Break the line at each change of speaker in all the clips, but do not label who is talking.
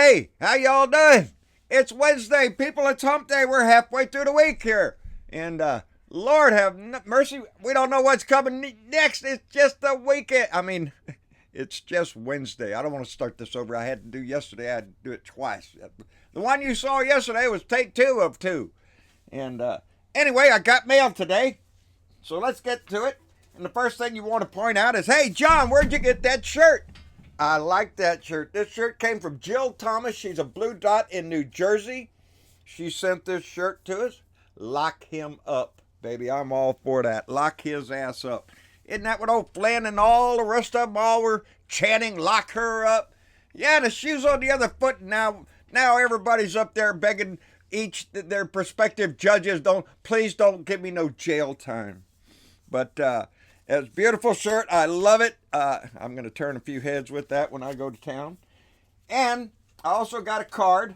Hey, how y'all doing? It's Wednesday, people. It's hump day. We're halfway through the week here. And Lord have mercy, we don't know what's coming next. It's just the weekend. I mean, it's just Wednesday. I don't want to start this over. I had to do yesterday. I had to do it twice. The one you saw yesterday was take 2 of 2. And anyway, I got mail today. So let's get to it. And the first thing you want to point out is, hey, John, where'd you get that shirt? I like that shirt. This shirt came from Jill Thomas. She's a Blue Dot in New Jersey. She sent this shirt to us. Lock him up, baby. I'm all for that. Lock his ass up. Isn't that what old Flynn and all the rest of them all were chanting, lock her up? Yeah, the shoe's on the other foot. Now everybody's up there begging each their prospective judges, please don't give me no jail time. But it's a beautiful shirt. I love it. I'm going to turn a few heads with that when I go to town. And I also got a card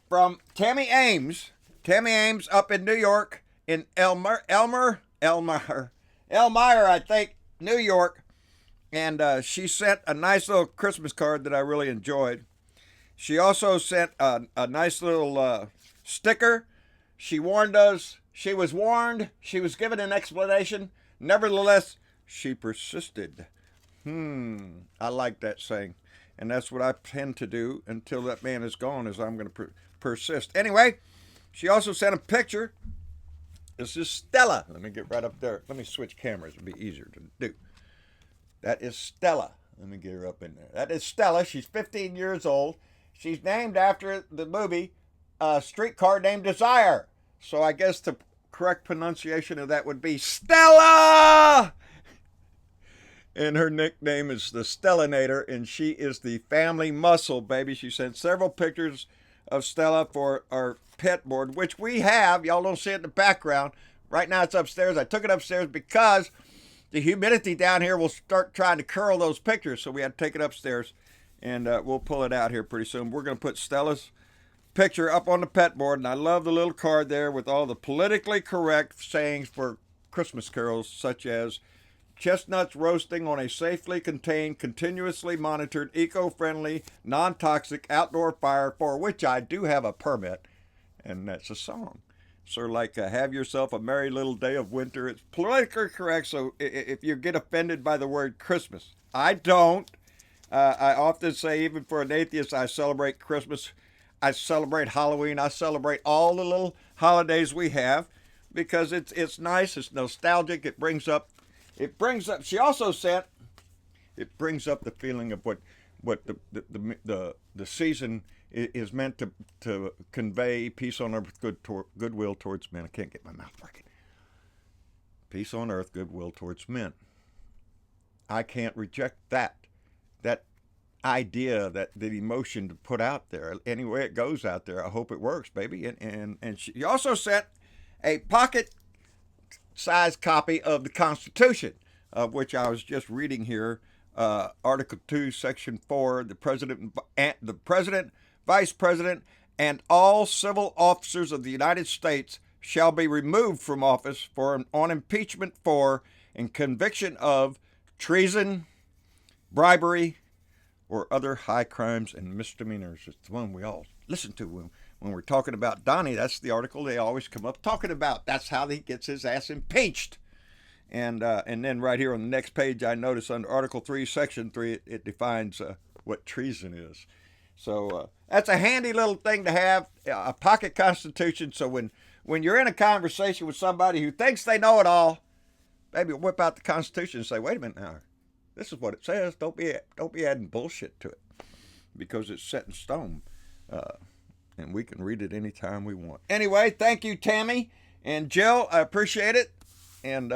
from Tammy Ames. Tammy Ames up in New York, in Elmira, I think, New York. And she sent a nice little Christmas card that I really enjoyed. She also sent a nice little sticker. She warned us. She was warned. She was given an explanation. Nevertheless, she persisted. I like that saying. And that's what I tend to do until that man is gone, is I'm going to persist. Anyway, she also sent a picture. This is Stella. Let me get right up there. Let me switch cameras. It'll be easier to do. That is Stella. Let me get her up in there. That is Stella. She's 15 years old. She's named after the movie Streetcar Named Desire. So I guess the correct pronunciation of that would be Stella! And her nickname is the Stellanator, and she is the family muscle, baby. She sent several pictures of Stella for our pet board, which we have. Y'all don't see it in the background. Right now it's upstairs. I took it upstairs because the humidity down here will start trying to curl those pictures, so we had to take it upstairs, and we'll pull it out here pretty soon. We're going to put Stella's picture up on the pet board, and I love the little card there with all the politically correct sayings for Christmas carols, such as chestnuts roasting on a safely contained, continuously monitored, eco-friendly, non-toxic outdoor fire, for which I do have a permit, and that's a song. So like have yourself a merry little day of winter. It's politically correct, so if you get offended by the word Christmas, I don't. I often say, even for an atheist, I celebrate Christmas. I celebrate Halloween. I celebrate all the little holidays we have because it's nice. It's nostalgic. It brings up. She also sent. It brings up the feeling of what the season is meant to convey: peace on earth, goodwill towards men. I can't get my mouth working. Peace on earth, goodwill towards men. I can't reject that idea, that the emotion to put out there. Any way it goes out there, I hope it works, baby. And she also sent a pocket-sized copy of the Constitution, of which I was just reading here. Article 2, Section 4: the president, vice president, and all civil officers of the United States shall be removed from office on impeachment for and conviction of treason, bribery, or other high crimes and misdemeanors. It's the one we all listen to when we're talking about Donnie. That's the article they always come up talking about. That's how he gets his ass impeached. And then right here on the next page, I notice under Article 3, Section 3, it defines what treason is. So that's a handy little thing to have, a pocket constitution. So when you're in a conversation with somebody who thinks they know it all, maybe whip out the Constitution and say, wait a minute now. This is what it says. Don't be adding bullshit to it, because it's set in stone, and we can read it anytime we want. Anyway, thank you, Tammy and Jill. I appreciate it. And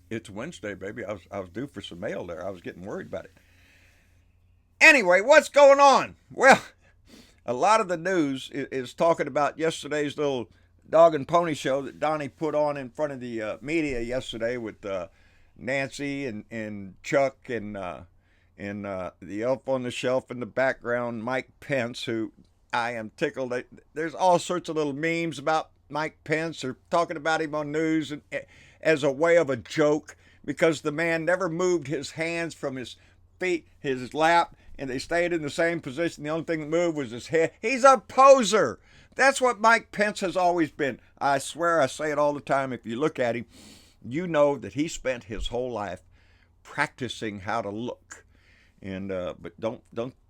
it's Wednesday, baby. I was due for some mail there. I was getting worried about it. Anyway, what's going on? Well, a lot of the news is talking about yesterday's little dog and pony show that Donnie put on in front of the media yesterday with Nancy and Chuck and the elf on the shelf in the background, Mike Pence, who I am tickled. There's all sorts of little memes about Mike Pence. They're talking about him on news as a way of a joke, because the man never moved his hands from his feet, his lap, and they stayed in the same position. The only thing that moved was his head. He's a poser. That's what Mike Pence has always been. I swear, I say it all the time. If you look at him, you know that he spent his whole life practicing how to look. And but don't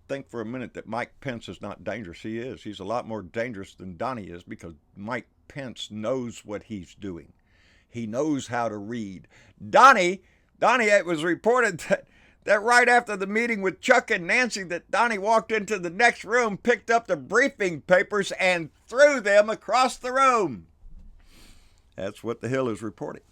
think for a minute that Mike Pence is not dangerous. He is. He's a lot more dangerous than Donnie is, because Mike Pence knows what he's doing. He knows how to read. Donnie, it was reported that right after the meeting with Chuck and Nancy, that Donnie walked into the next room, picked up the briefing papers, and threw them across the room. That's what the Hill is reporting.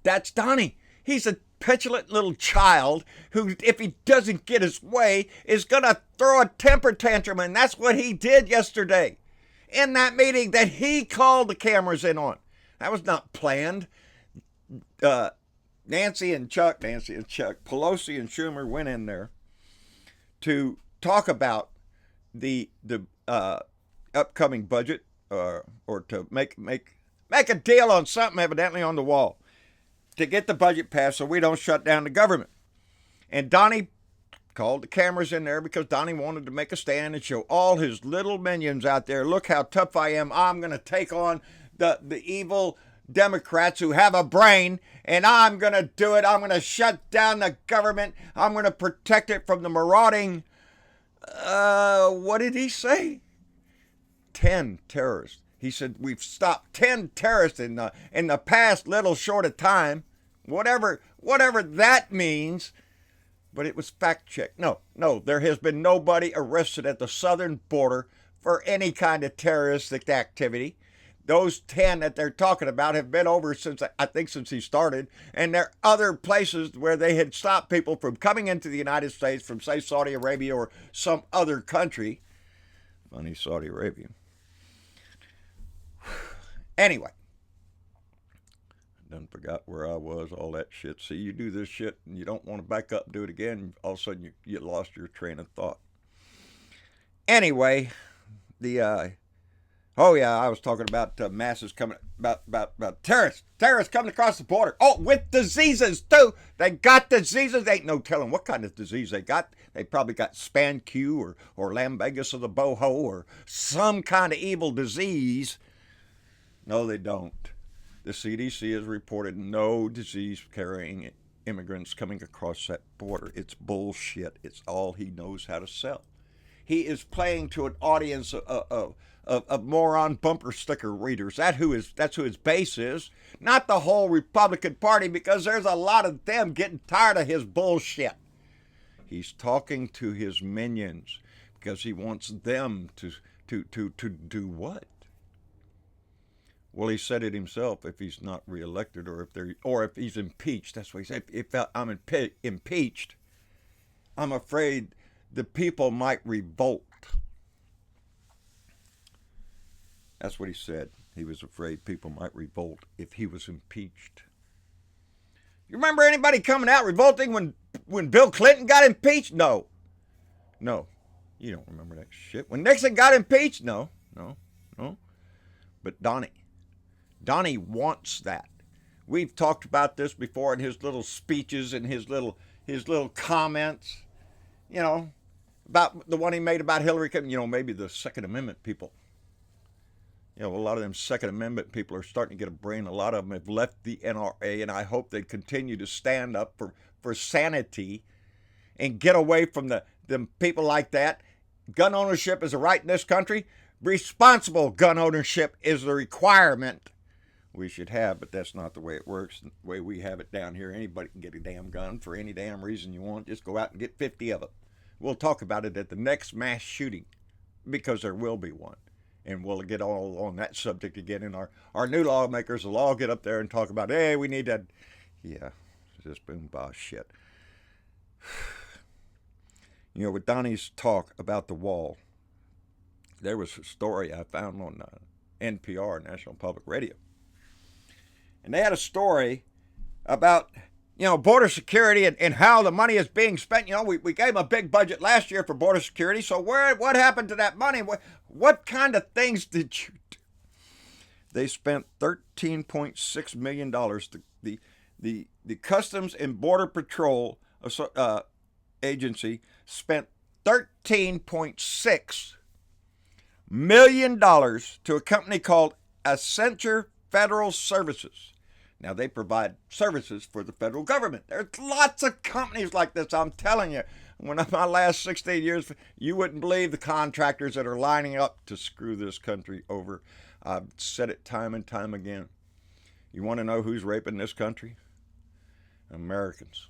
That's Donnie. He's a petulant little child who, if he doesn't get his way, is going to throw a temper tantrum, and that's what he did yesterday in that meeting that he called the cameras in on. That was not planned. Nancy and Chuck, Pelosi and Schumer went in there to talk about the upcoming budget, or to make a deal on something evidently on the wall to get the budget passed so we don't shut down the government. And Donnie called the cameras in there because Donnie wanted to make a stand and show all his little minions out there, look how tough I am. I'm going to take on the evil Democrats who have a brain, and I'm going to do it. I'm going to shut down the government. I'm going to protect it from the marauding, what did he say? 10 terrorists. He said, we've stopped 10 terrorists in the past little short of time. Whatever that means. But it was fact-checked. No, there has been nobody arrested at the southern border for any kind of terroristic activity. Those 10 that they're talking about have been over since he started. And there are other places where they had stopped people from coming into the United States from, say, Saudi Arabia or some other country. Funny, Saudi Arabia. Anyway, I done forgot where I was, all that shit. See, you do this shit and you don't want to back up and do it again. All of a sudden you lost your train of thought. Anyway, I was talking about masses coming, about terrorists coming across the border. Oh, with diseases too. They got diseases. Ain't no telling what kind of disease they got. They probably got Span-Q or Lambegus of the boho or some kind of evil disease. No, they don't. The CDC has reported no disease-carrying immigrants coming across that border. It's bullshit. It's all he knows how to sell. He is playing to an audience of moron bumper sticker readers. That's who his base is. Not the whole Republican Party, because there's a lot of them getting tired of his bullshit. He's talking to his minions because he wants them to do what? Well, he said it himself. If he's not reelected, or if he's impeached, that's what he said. If I'm impeached, I'm afraid the people might revolt. That's what he said. He was afraid people might revolt if he was impeached. You remember anybody coming out revolting when Bill Clinton got impeached? No. You don't remember that shit. When Nixon got impeached? No. But Donnie wants that. We've talked about this before in his little speeches and his little comments, about the one he made about Hillary Clinton, maybe the Second Amendment people. A lot of them Second Amendment people are starting to get a brain. A lot of them have left the NRA, and I hope they continue to stand up for sanity and get away from them people like that. Gun ownership is a right in this country. Responsible gun ownership is the requirement we should have, but that's not the way it works. The way we have it down here, anybody can get a damn gun for any damn reason you want. Just go out and get 50 of them. We'll talk about it at the next mass shooting, because there will be one. And we'll get all on that subject again. And our new lawmakers will all get up there and talk about, hey, we need that. Yeah, it's just boom, boss shit. With Donnie's talk about the wall, there was a story I found on NPR, National Public Radio. And they had a story about, border security and how the money is being spent. We gave them a big budget last year for border security. So what happened to that money? What kind of things did you do? They spent $13.6 million. The Customs and Border Patrol Agency spent $13.6 million to a company called Accenture Federal Services. Now, they provide services for the federal government. There's lots of companies like this, I'm telling you. When my last 16 years, you wouldn't believe the contractors that are lining up to screw this country over. I've said it time and time again. You want to know who's raping this country? Americans,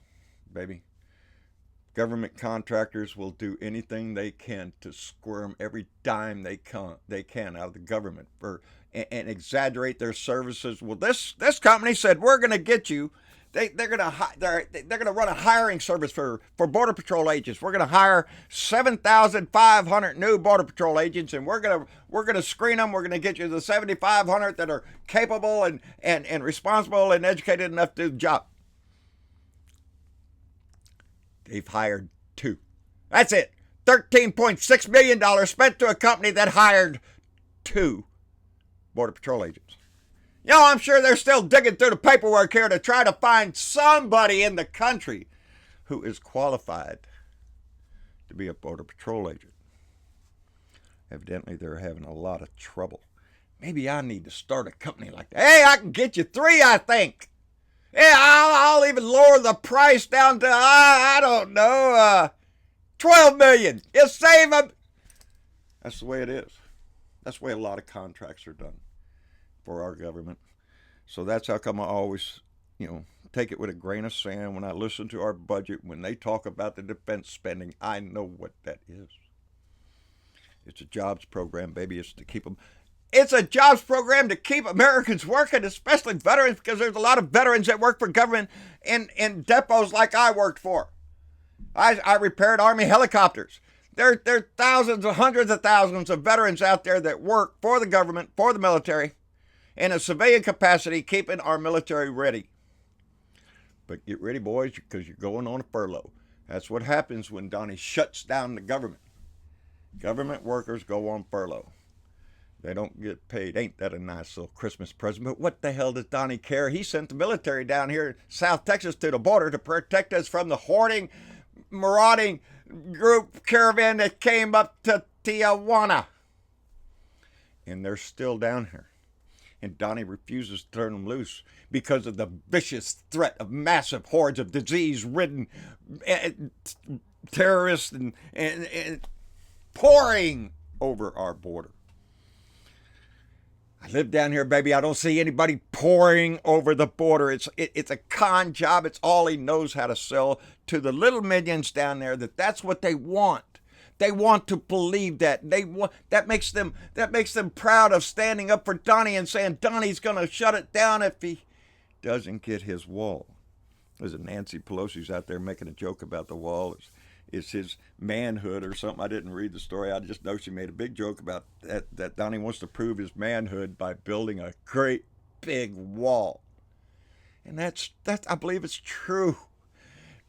baby. Government contractors will do anything they can to squirm every dime they can out of the government and exaggerate their services. Well, this company said, we're going to get you. They're going to run a hiring service for Border Patrol agents. We're going to hire 7,500 new Border Patrol agents, and we're going to screen them. We're going to get you the 7,500 that are capable and responsible and educated enough to do the job. They've hired 2. That's it. $13.6 million spent to a company that hired 2 Border Patrol agents. You know, I'm sure they're still digging through the paperwork here to try to find somebody in the country who is qualified to be a Border Patrol agent. Evidently, they're having a lot of trouble. Maybe I need to start a company like that. Hey, I can get you 3, I think. Yeah, I'll even lower the price down to, I don't know, 12 million. You save them. That's the way it is. That's the way a lot of contracts are done for our government. So that's how come I always, take it with a grain of sand when I listen to our budget. When they talk about the defense spending, I know what that is. It's a jobs program, baby. It's to keep them. It's a jobs program to keep Americans working, especially veterans, because there's a lot of veterans that work for government in depots like I worked for. I repaired Army helicopters. There are thousands or hundreds of thousands of veterans out there that work for the government, for the military, in a civilian capacity, keeping our military ready. But get ready, boys, because you're going on a furlough. That's what happens when Donnie shuts down the government. Government workers go on furlough. They don't get paid. Ain't that a nice little Christmas present? But what the hell does Donnie care? He sent the military down here in South Texas to the border to protect us from the hoarding, marauding group caravan that came up to Tijuana. And they're still down here. And Donnie refuses to turn them loose because of the vicious threat of massive hordes of disease-ridden terrorists and pouring over our border. I live down here, baby. I don't see anybody pouring over the border. It's a con job. It's all he knows how to sell to the little minions down there. That's what they want. They want to believe that. That makes them proud of standing up for Donnie and saying Donnie's going to shut it down if he doesn't get his wall. There's a Nancy Pelosi's out there making a joke about the wall. It's his manhood or something. I didn't read the story. I just know she made a big joke about that Donnie wants to prove his manhood by building a great big wall. And that's I believe it's true.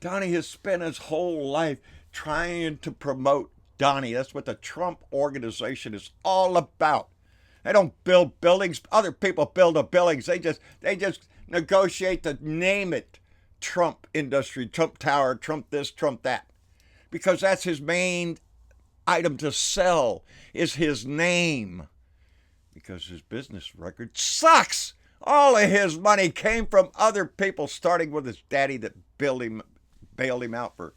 Donnie has spent his whole life trying to promote Donnie. That's what the Trump organization is all about. They don't build buildings. Other people build the buildings. They just negotiate to name it Trump Industry, Trump Tower, Trump this, Trump that. Because that's his main item to sell, is his name. Because his business record sucks. All of his money came from other people, starting with his daddy that bailed him out for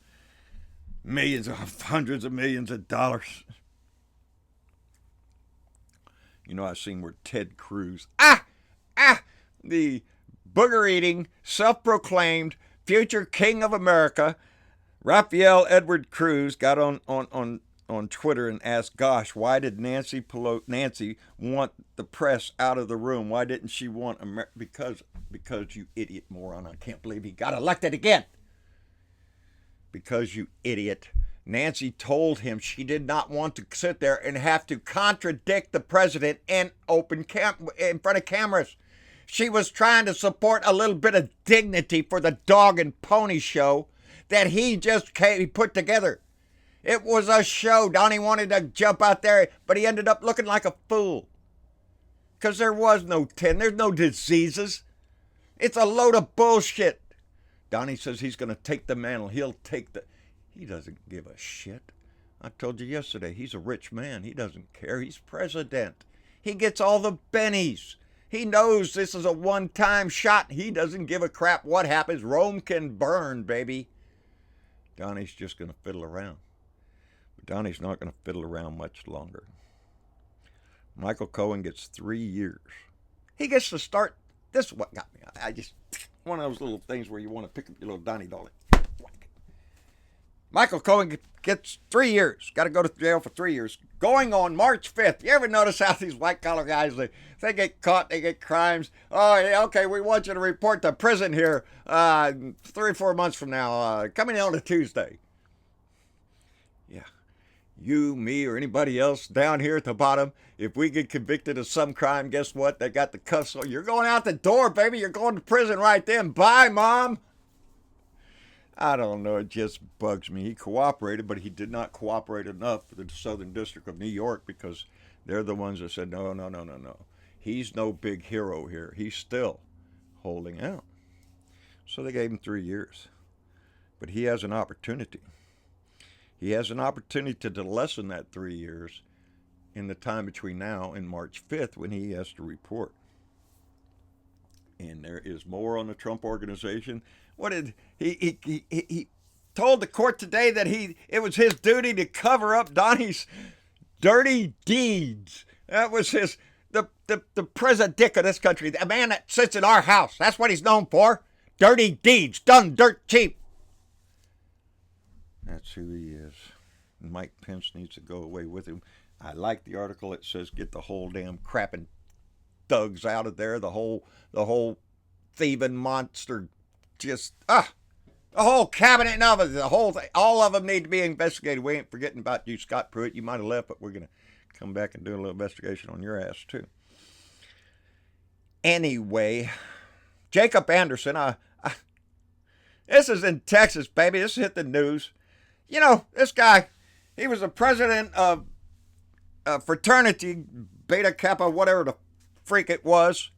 hundreds of millions of dollars. I've seen where Ted Cruz, the booger-eating, self-proclaimed future king of America, Raphael Edward Cruz, got on Twitter and asked, gosh, why did Nancy want the press out of the room? Why didn't she want Because you idiot moron. I can't believe he got elected again. Because you idiot. Nancy told him she did not want to sit there and have to contradict the president in in front of cameras. She was trying to support a little bit of dignity for the dog and pony show that he put together. It was a show. Donnie wanted to jump out there, but he ended up looking like a fool. Because there was no there's no diseases. It's a load of bullshit. Donnie says he's going to take the mantle. He doesn't give a shit. I told you yesterday, he's a rich man. He doesn't care. He's president. He gets all the bennies. He knows this is a one-time shot. He doesn't give a crap what happens. Rome can burn, baby. Donnie's just going to fiddle around. But Donnie's not going to fiddle around much longer. Michael Cohen gets 3 years. He gets to start. This is what got me. I just, one of those little things where you want to pick up your little Donnie doll. Michael Cohen gets 3 years. Got to go to jail for 3 years. Going on March 5th. You ever notice how these white-collar guys, they get caught, they get crimes. Oh, yeah, okay, we want you to report to prison here 3 or 4 months from now, coming on a Tuesday. Yeah. You, me, or anybody else down here at the bottom, if we get convicted of some crime, guess what? They got the cuffs on. You're going out the door, baby. You're going to prison right then. Bye, Mom. I don't know. It just bugs me. He cooperated, but he did not cooperate enough for the Southern District of New York because they're the ones that said, no. He's no big hero here. He's still holding out. So they gave him 3 years. But he has an opportunity. He has an opportunity to lessen that 3 years in the time between now and March 5th when he has to report. And there is more on the Trump organization. What did he told the court today that it was his duty to cover up Donnie's dirty deeds. That was the president of this country, the man that sits in our house. That's what he's known for. Dirty deeds done dirt cheap. That's who he is. Mike Pence needs to go away with him. I like the article that says get the whole damn crapping thugs out of there. The whole thieving monster. Just the whole cabinet and of it, the whole thing, all of them need to be investigated. We ain't forgetting about you, Scott Pruitt. You might have left, but we're gonna come back and do a little investigation on your ass too. Anyway, Jacob Anderson. This is in Texas, baby. This hit the news. You know, this guy, he was the president of a fraternity, Beta Kappa, whatever the freak it was.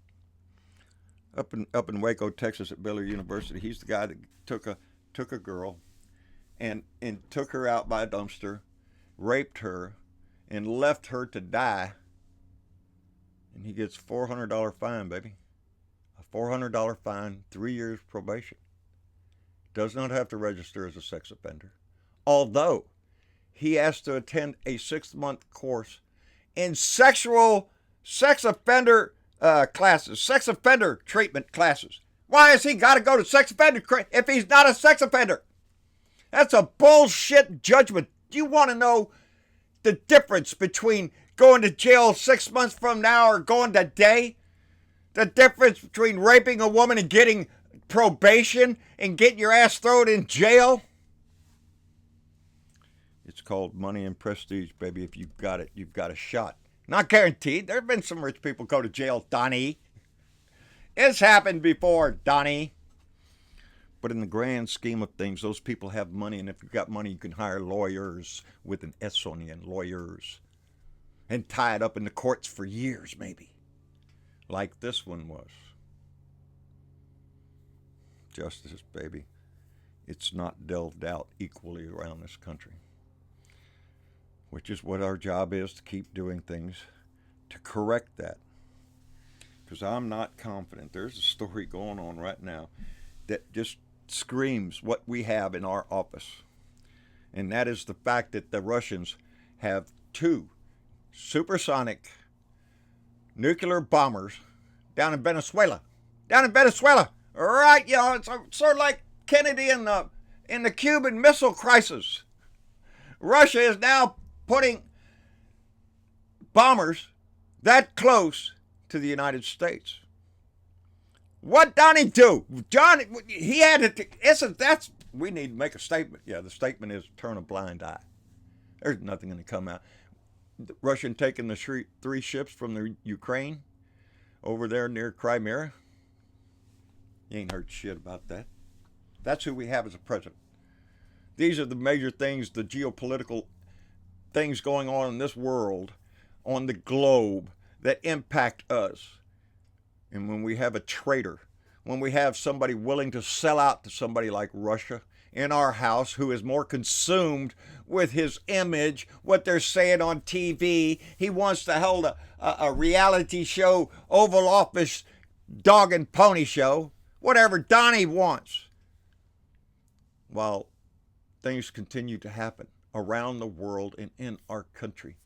Up in Waco, Texas, at Baylor University. He's the guy that took a girl and took her out by a dumpster, raped her, and left her to die. And he gets $400 fine, baby. A $400 fine, 3 years probation. Does not have to register as a sex offender. Although he has to attend a 6-month course in sex offender classes, sex offender treatment classes. Why has he got to go to sex offender if he's not a sex offender? That's a bullshit judgment. Do you want to know the difference between going to jail 6 months from now or going today? The difference between raping a woman and getting probation and getting your ass thrown in jail? It's called money and prestige, baby. If you've got it, you've got a shot. Not guaranteed. There have been some rich people go to jail, Donnie. It's happened before, Donnie. But in the grand scheme of things, those people have money, and if you've got money, you can hire lawyers with an S on the end, lawyers, and tie it up in the courts for years, maybe, like this one was. Justice, baby. It's not delved out equally around this country. Which is what our job is, to keep doing things to correct that. Because I'm not confident. There's a story going on right now that just screams what we have in our office. And that is the fact that the Russians have 2 supersonic nuclear bombers down in Venezuela. Right, you know, it's sort of like Kennedy in the Cuban Missile Crisis. Russia is now putting bombers that close to the United States. What Donnie do? John, he had to, we need to make a statement. Yeah, the statement is turn a blind eye. There's nothing going to come out. The Russian taking the 3 ships from the Ukraine over there near Crimea. You ain't heard shit about that. That's who we have as a president. These are the major things, the geopolitical things going on in this world, on the globe, that impact us. And when we have a traitor, when we have somebody willing to sell out to somebody like Russia in our house who is more consumed with his image, what they're saying on TV. He wants to hold a reality show, Oval Office dog and pony show, whatever Donnie wants. While things continue to happen around the world and in our country.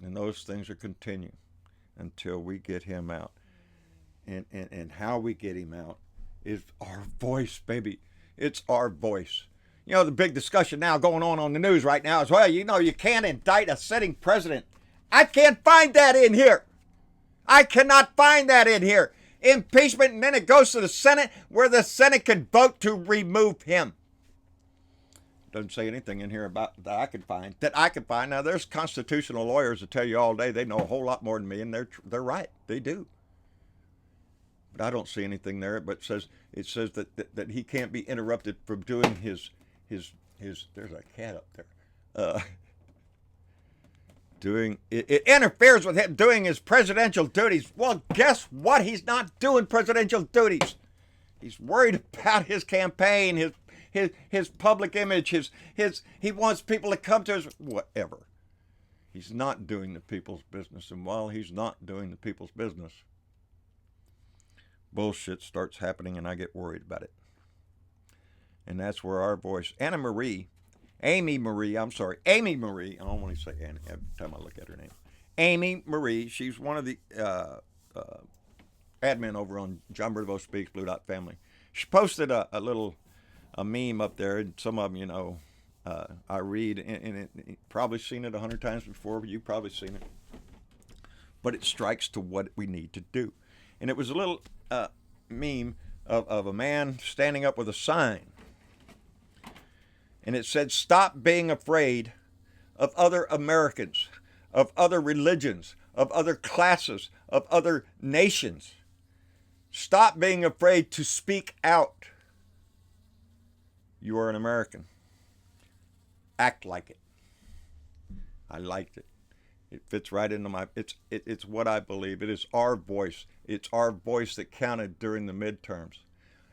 And those things are continuing until we get him out. And how we get him out is our voice, baby. It's our voice. You know, the big discussion now going on the news right now is, well, you know, you can't indict a sitting president. I can't find that in here. I cannot find that in here. Impeachment, and then it goes to the Senate, where the Senate can vote to remove him. Doesn't say anything in here about that I could find. Now, there's constitutional lawyers that tell you all day they know a whole lot more than me, and they're right. They do. But I don't see anything there. But it says that he can't be interrupted from doing his. There's a cat up there. It interferes with him doing his presidential duties. Well, guess what? He's not doing presidential duties. He's worried about his campaign, his public image, he wants people to come to his whatever. He's not doing the people's business, and while he's not doing the people's business, bullshit starts happening, and I get worried about it. And that's where our voice, Amy Marie, I don't want to say Annie every time I look at her name. Amy Marie, she's one of the admin over on John Berdeveau Speaks, Blue Dot Family. She posted a meme up there, and some of them, you know, I read, and it probably seen it 100 times before. You've probably seen it. But it strikes to what we need to do. And it was a little meme of a man standing up with a sign. And it said, "Stop being afraid of other Americans, of other religions, of other classes, of other nations. Stop being afraid to speak out. You are an American. Act like it." I liked it. It fits right into my, it's what I believe. It is our voice. It's our voice that counted during the midterms.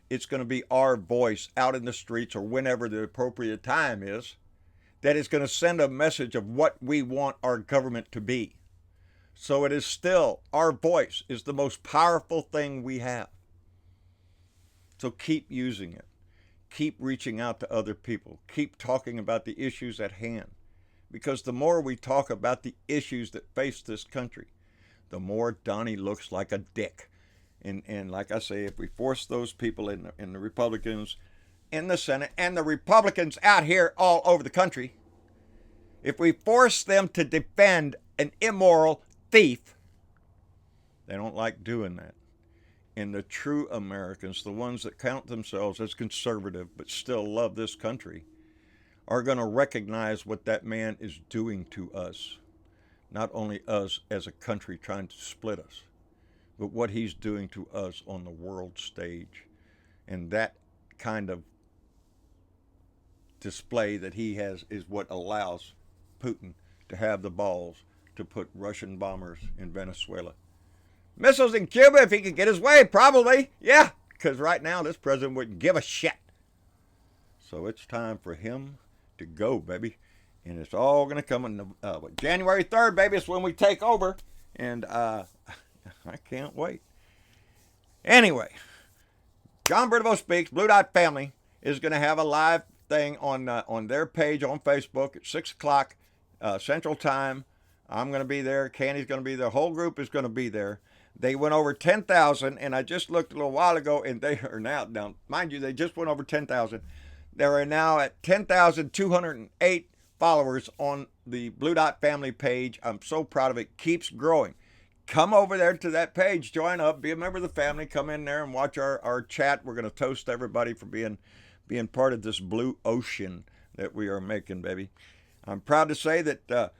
It's going to be our voice out in the streets, or whenever the appropriate time is, that is going to send a message of what we want our government to be. So it is still, our voice is the most powerful thing we have. So keep using it. Keep reaching out to other people. Keep talking about the issues at hand. Because the more we talk about the issues that face this country, the more Donnie looks like a dick. And like I say, if we force those people in the Republicans in the Senate and the Republicans out here all over the country, if we force them to defend an immoral thief, they don't like doing that. And the true Americans, the ones that count themselves as conservative but still love this country, are going to recognize what that man is doing to us. Not only us as a country trying to split us, but what he's doing to us on the world stage. And that kind of display that he has is what allows Putin to have the balls to put Russian bombers in Venezuela. Missiles in Cuba if he could get his way, probably. Yeah, because right now this president wouldn't give a shit. So it's time for him to go, baby. And it's all going to come in January 3rd, baby. It's when we take over. And I can't wait. Anyway, John Berdeveau Speaks, Blue Dot Family, is going to have a live thing on their page on Facebook at 6 o'clock Central Time. I'm going to be there. Candy's going to be there. The whole group is going to be there. They went over 10,000, and I just looked a little while ago, and they are now, mind you, they just went over 10,000. They are now at 10,208 followers on the Blue Dot Family page. I'm so proud of it. Keeps growing. Come over there to that page, join up, be a member of the family, come in there and watch our chat. We're going to toast everybody for being part of this blue ocean that we are making, baby. I'm proud to say that,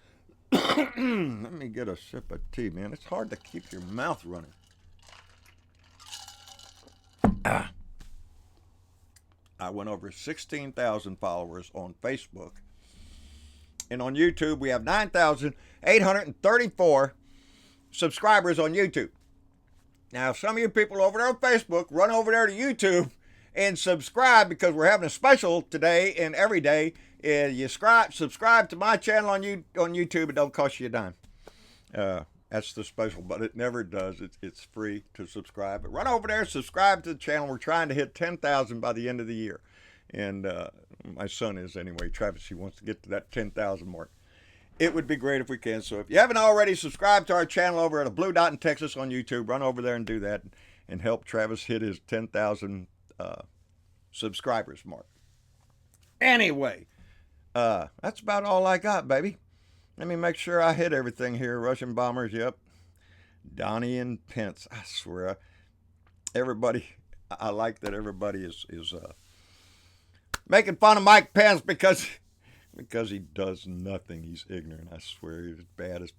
let me get a sip of tea, man. It's hard to keep your mouth running. I went over 16,000 followers on Facebook. And on YouTube, we have 9,834 subscribers on YouTube. Now, some of you people over there on Facebook run over there to YouTube and subscribe, because we're having a special today and every day. You subscribe to my channel on YouTube. It don't cost you a dime. That's the special, but it never does. It's free to subscribe. But run over there, subscribe to the channel. We're trying to hit 10,000 by the end of the year. And my son is anyway. Travis, he wants to get to that 10,000 mark. It would be great if we can. So if you haven't already, subscribe to our channel over at a Blue Dot in Texas on YouTube. Run over there and do that and help Travis hit his 10,000 subscribers mark. Anyway, that's about all I got, baby. Let me make sure I hit everything here. Russian bombers, yep. Donnie and Pence. I swear, everybody, I like that everybody is making fun of Mike Pence because he does nothing. He's ignorant. I swear, he's as bad as.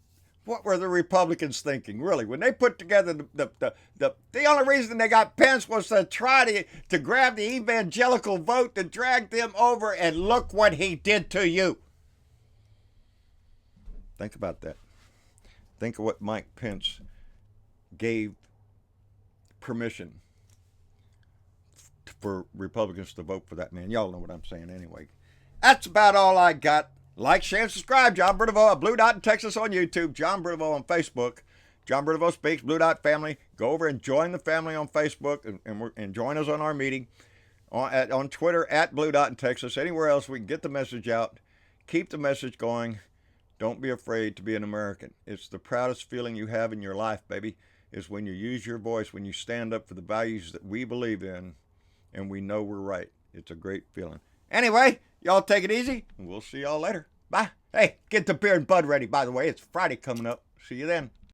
What were the Republicans thinking, really? When they put together the only reason they got Pence was to try to grab the evangelical vote, to drag them over, and look what he did to you. Think about that. Think of what Mike Pence gave permission for Republicans to vote for that man. Y'all know what I'm saying anyway. That's about all I got. Like, share, and subscribe. John Bernavo, Blue Dot in Texas on YouTube. John Bernavo on Facebook. John Bernavo Speaks, Blue Dot Family. Go over and join the family on Facebook and join us on our meeting. On Twitter, at Blue Dot in Texas. Anywhere else we can get the message out. Keep the message going. Don't be afraid to be an American. It's the proudest feeling you have in your life, baby, is when you use your voice, when you stand up for the values that we believe in, and we know we're right. It's a great feeling. Anyway, y'all take it easy, and we'll see y'all later. Bye. Hey, get the beer and bud ready, by the way. It's Friday coming up. See you then.